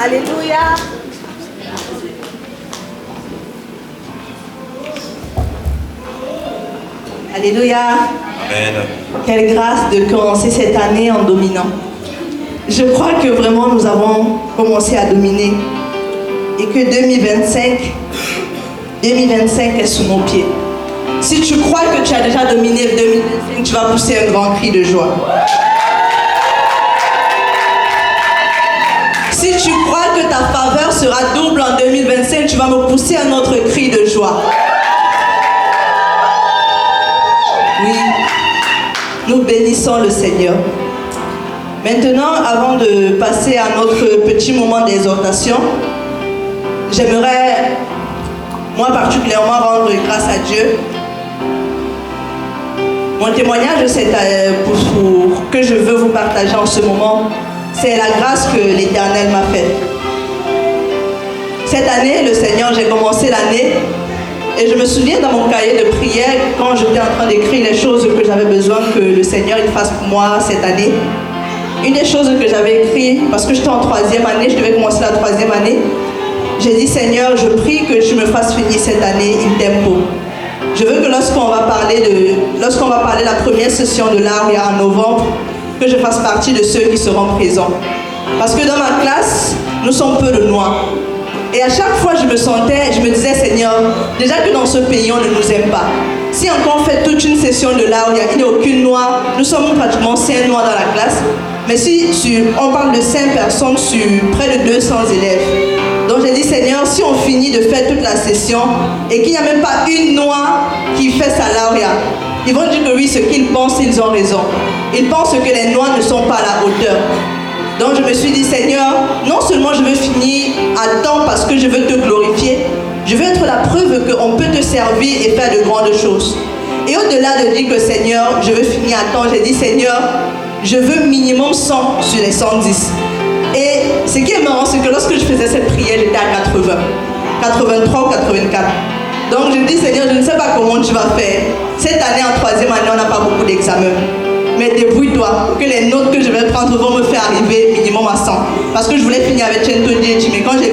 Alléluia. Alléluia. Amen. Quelle grâce de commencer cette année en dominant. Je crois que vraiment nous avons commencé à dominer et que 2025 est sous nos pieds. Si tu crois que tu as déjà dominé 2025, tu vas pousser un grand cri de joie. Si tu crois que ta faveur sera double en 2025, tu vas me pousser un autre cri de joie. Oui, nous bénissons le Seigneur. Maintenant, avant de passer à notre petit moment d'exhortation, j'aimerais, moi particulièrement, rendre grâce à Dieu. Mon témoignage que je veux vous partager en ce moment, c'est la grâce que l'Éternel m'a faite. Cette année, le Seigneur, j'ai commencé l'année et je me souviens dans mon cahier de prière, quand j'étais en train d'écrire les choses que j'avais besoin que le Seigneur il fasse pour moi cette année. Une des choses que j'avais écrites, parce que j'étais en 3e année, je devais commencer la 3e année, j'ai dit Seigneur, je prie que tu me fasses finir cette année in tempo. Je veux que lorsqu'on va parler de la première session de l'ARIA en novembre, que je fasse partie de ceux qui seront présents. Parce que dans ma classe, nous sommes peu de noirs. Et à chaque fois, je me disais, Seigneur, déjà que dans ce pays, on ne nous aime pas. Si encore on fait toute une session de l'ARIA, il n'y a aucune noire, nous sommes pratiquement 5 noirs dans la classe. Mais si on parle de 5 personnes sur près de 200 élèves. Donc j'ai dit, Seigneur, si on finit de faire toute la session et qu'il n'y a même pas une noire qui fait sa l'ARIA, ils vont dire que oui, ce qu'ils pensent, ils ont raison. Ils pensent que les noirs ne sont pas à la hauteur. Donc je me suis dit, Seigneur, non seulement je veux finir à temps parce que je veux te glorifier, je veux être la preuve qu'on peut te servir et faire de grandes choses. Et au-delà de dire que Seigneur, je veux finir à temps, j'ai dit, Seigneur, je veux minimum 100 sur les 110. Et ce qui est marrant, c'est que lorsque je faisais cette prière, j'étais à 80, 83 ou 84. Donc je dis, Seigneur, je ne sais pas comment tu vas faire. Cette année, en 3e année, on n'a pas beaucoup d'examens. Mais débrouille-toi, que les notes que je vais prendre vont me faire arriver minimum à 100. Parce que je voulais finir avec Chento Diechi, mais quand j'ai